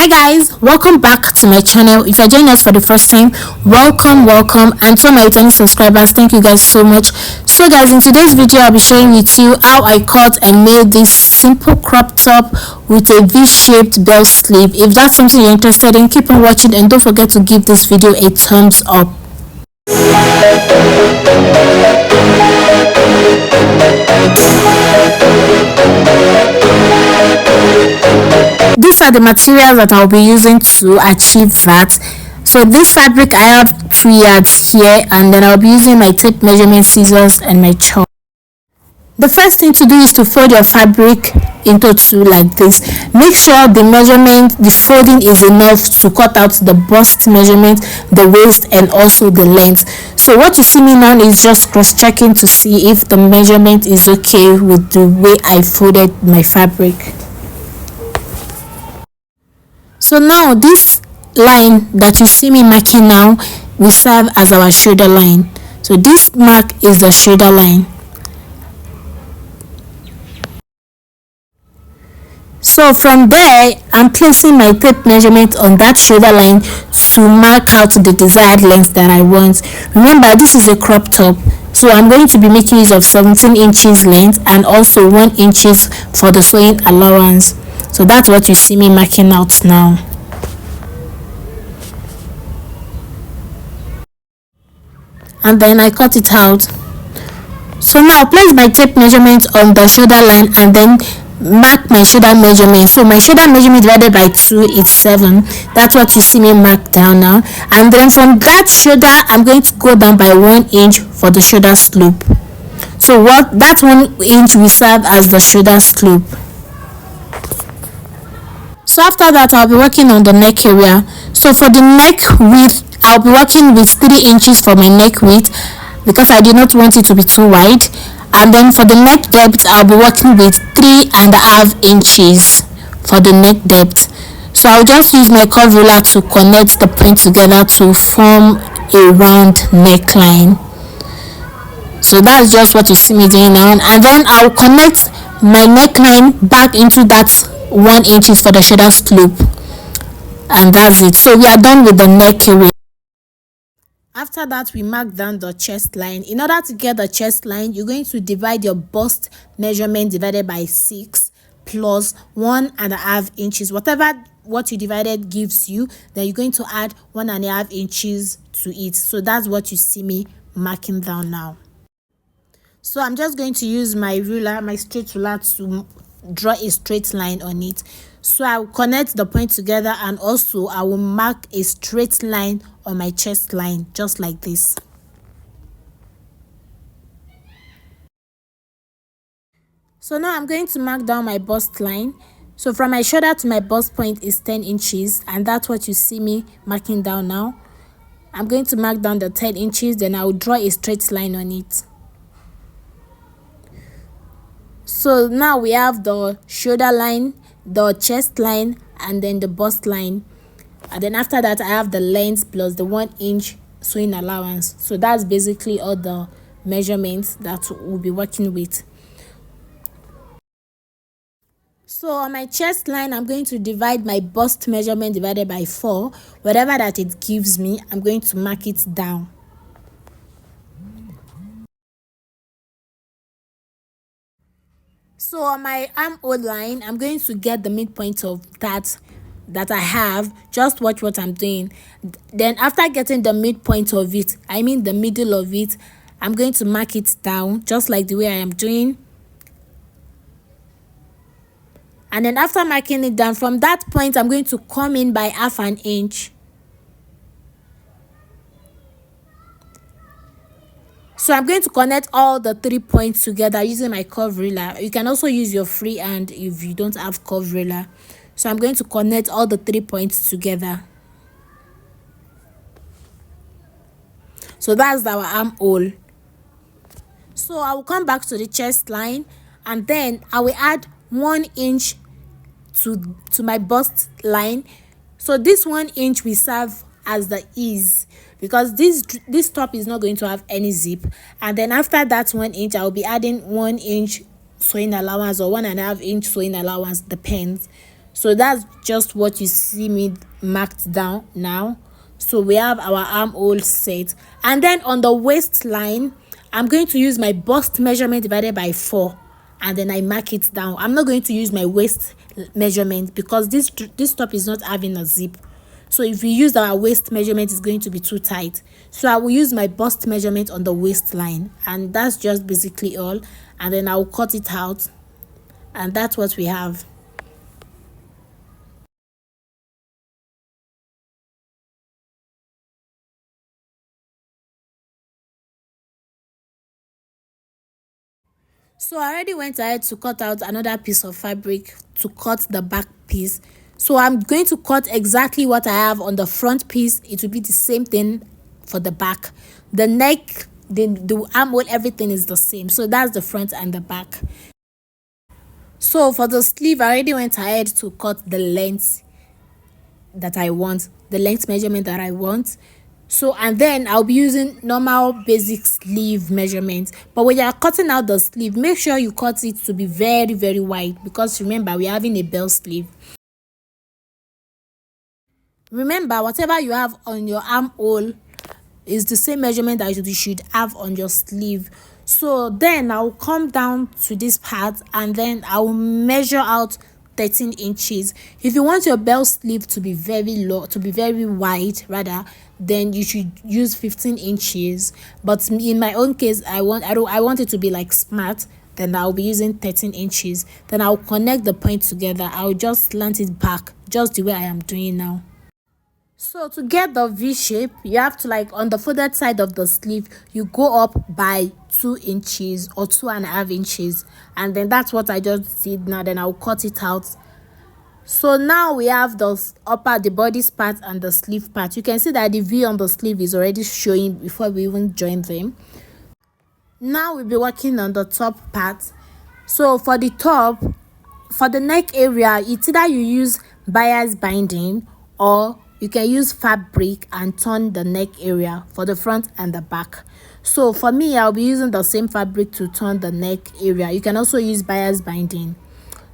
Hi guys, welcome back to my channel. If you're joining us for the first time, welcome, and to my returning subscribers, thank you guys so much. So guys, in today's video I'll be sharing with you how I cut and made this simple crop top with a V-shaped bell sleeve. If that's something you're interested in, keep on watching and don't forget to give this video a thumbs up. These are the materials that I'll be using to achieve that. So this fabric, I have 3 yards here, and then I'll be using my tape measurement scissors and my chalk. The first thing to do is to fold your fabric into 2 like this. Make sure the folding is enough to cut out the bust measurement, the waist, and also the length. So what you see me now is just cross-checking to see if the measurement is okay with the way I folded my fabric. So now this line that you see me marking now will serve as our shoulder line. So this mark is the shoulder line. So from there, I'm placing my tape measurement on that shoulder line to mark out the desired length that I want. Remember, this is a crop top, so I'm going to be making use of 17 inches length and also 1 inches for the sewing allowance. So that's what you see me marking out now. And then I cut it out. So now place my tape measurement on the shoulder line and then mark my shoulder measurement. So my shoulder measurement divided by 2 is 7. That's what you see me mark down now. And then from that shoulder, I'm going to go down by 1 inch for the shoulder slope. So that 1 inch will serve as the shoulder slope. So after that, I'll be working on the neck area. So for the neck width, I'll be working with 3 inches for my neck width because I do not want it to be too wide. And then for the neck depth, I'll be working with 3.5 inches for the neck depth. So I'll just use my curve ruler to connect the point together to form a round neckline. So that's just what you see me doing now. And then I'll connect my neckline back into that 1 inches for the shoulder slope, and that's it. So we are done with the neck area. After that, we mark down the chest line. In order to get the chest line, you're going to divide your bust measurement divided by 6 plus 1.5 inches. What you divided gives you, then you're going to add 1.5 inches to it. So that's what you see me marking down now. So I'm just going to use my ruler, my straight ruler, to draw a straight line on it. So I will connect the point together, and also I will mark a straight line on my chest line, just like this. So now I'm going to mark down my bust line. So from my shoulder to my bust point is 10 inches, and that's what you see me marking down now. I'm going to mark down the 10 inches, then I will draw a straight line on it. So now we have the shoulder line, the chest line, and then the bust line. And then after that, I have the length plus the 1 inch sewing allowance. So that's basically all the measurements that we'll be working with. So on my chest line, I'm going to divide my bust measurement divided by 4. Whatever that it gives me, I'm going to mark it down. So on my armhole line, I'm going to get the midpoint of that I have. Just watch what I'm doing. Then after getting the midpoint of it, I mean the middle of it, I'm going to mark it down just like the way I am doing. And then after marking it down, from that point, I'm going to come in by 1/2 inch. So I'm going to connect all the 3 points together using my curve ruler. You can also use your free hand if you don't have curve ruler. So I'm going to connect all the 3 points together. So that's our armhole. So I will come back to the chest line, and then I will add 1 inch to my bust line. So this 1 inch will serve as the ease, because this top is not going to have any zip. And then after that 1 inch, I will be adding 1 inch sewing allowance or 1.5 inch sewing allowance, depends. So that's just what you see me marked down now. So we have our armhole set, and then on the waistline I'm going to use my bust measurement divided by 4, and then I mark it down. I'm not going to use my waist measurement because this top is not having a zip. So if we use our waist measurement, it's going to be too tight. So I will use my bust measurement on the waistline, and that's just basically all. And then I'll cut it out, and that's what we have. So I already went ahead to cut out another piece of fabric to cut the back piece. So I'm going to cut exactly what I have on the front piece. It will be the same thing for the back. The neck, the armhole, everything is the same. So that's the front and the back. So for the sleeve, I already went ahead to cut the length that I want, the length measurement that I want. So and then I'll be using normal basic sleeve measurement. But when you're cutting out the sleeve, make sure you cut it to be very, very wide, because remember, we're having a bell sleeve. Remember, whatever you have on your armhole is the same measurement that you should have on your sleeve. So then I'll come down to this part, and then I'll measure out 13 inches. If you want your bell sleeve to be very low, to be very wide rather, then you should use 15 inches. But in my own case, I want it to be like smart. Then I'll be using 13 inches. Then I'll connect the point together. I'll just slant it back just the way I am doing now. So to get the V shape, you have to, like, on the folded side of the sleeve, you go up by 2 inches or 2.5 inches, and then that's what I just did now. Then I'll cut it out. So now we have the bodice part and the sleeve part. You can see that the V on the sleeve is already showing before we even join them. Now we'll be working on the top part. So for the top, for the neck area, it's either you use bias binding, or you can use fabric and turn the neck area for the front and the back. So for me, I'll be using the same fabric to turn the neck area. You can also use bias binding.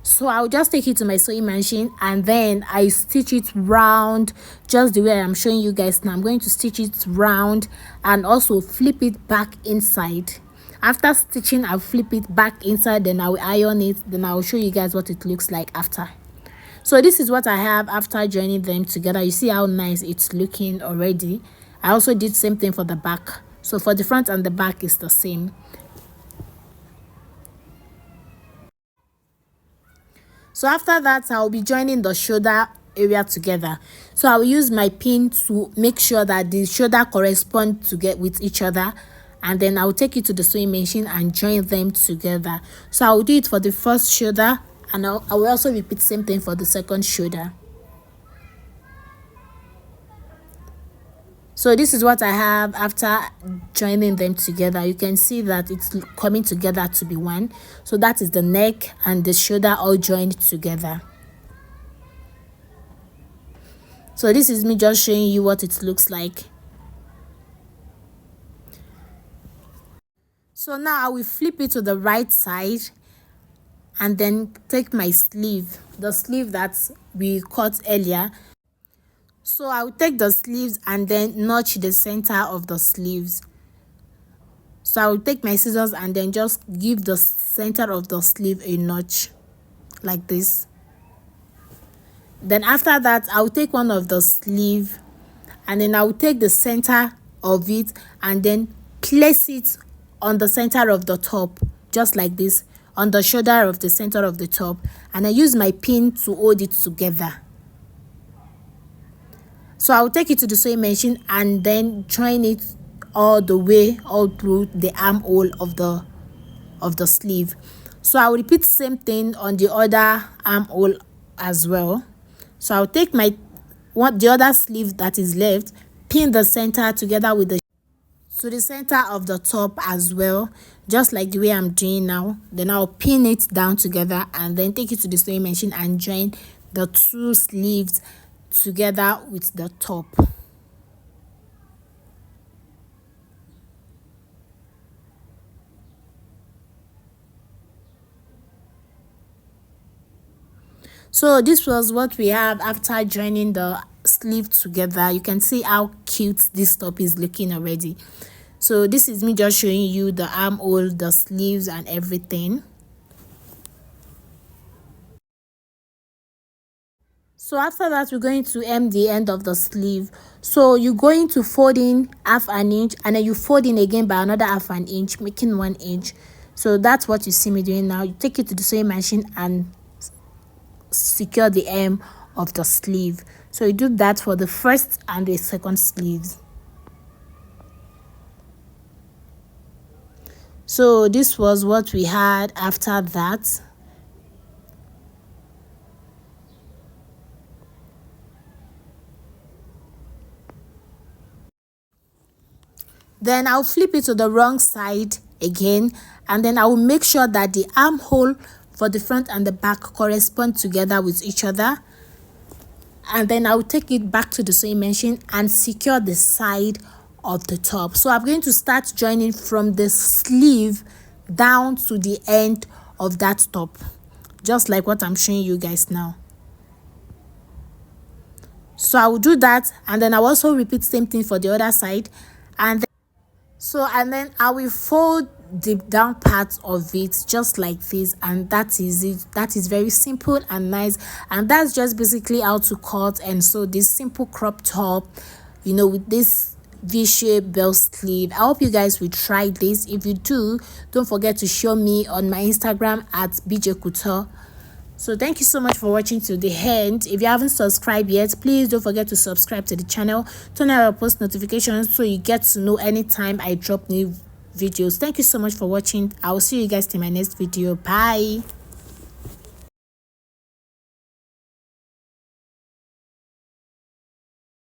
So I'll just take it to my sewing machine, and then I stitch it round just the way I'm showing you guys now. I'm going to stitch it round and also flip it back inside. After stitching, I'll flip it back inside, then I'll iron it, then I'll show you guys what it looks like after. So this is what I have after joining them together. You see how nice it's looking already. I also did same thing for the back. So for the front and the back is the same. So after that, I'll be joining the shoulder area together. So I'll use my pin to make sure that the shoulder correspond to get with each other, and then I'll take it to the sewing machine and join them together. So I'll do it for the first shoulder, and I will also repeat the same thing for the second shoulder. So this is what I have after joining them together. You can see that it's coming together to be one. So that is the neck and the shoulder all joined together. So this is me just showing you what it looks like. So now I will flip it to the right side, and then take my sleeve, the sleeve that we cut earlier. So I will take the sleeves and then notch the center of the sleeves. So I will take my scissors and then just give the center of the sleeve a notch like this. Then after that, I'll take one of the sleeve, and then I'll take the center of it and then place it on the center of the top, just like this, on the shoulder of the center of the top, and I use my pin to hold it together. So I'll take it to the sewing machine and then join it all the way, all through the armhole of the sleeve. So I'll repeat the same thing on the other armhole as well. So I'll take the other sleeve that is left, pin the center together with the center of the top as well, just like the way I'm doing now. Then I'll pin it down together and then take it to the sewing machine and join the two sleeves together with the top. So this was what we have after joining the sleeve together. You can see how cute this top is looking already. So this is me just showing you the armhole, the sleeves and everything. So after that, we're going to hem the end of the sleeve. So you're going to fold in half an inch, and then you fold in again by another half an inch, making 1 inch. So that's what you see me doing now. You take it to the sewing machine and secure the hem of the sleeve. So you do that for the first and the second sleeves. So this was what we had after that. Then I'll flip it to the wrong side again, and then I will make sure that the armhole for the front and the back correspond together with each other. And then I'll take it back to the sewing machine and secure the side of the top. So I'm going to start joining from the sleeve down to the end of that top, just like what I'm showing you guys now. So I will do that, and then I'll also repeat same thing for the other side. And then I will fold the down part of it just like this, and that is it. That is very simple and nice, and that's just basically how to cut and sew this simple crop top, you know, with this v-shaped bell sleeve. I hope you guys will try this. If you do, don't forget to show me on my Instagram at bjcouture. So thank you so much for watching to the end. If you haven't subscribed yet, please don't forget to subscribe to the channel, turn on your post notifications so you get to know anytime I drop new videos. Thank you so much for watching. I will see you guys in my next video. Bye.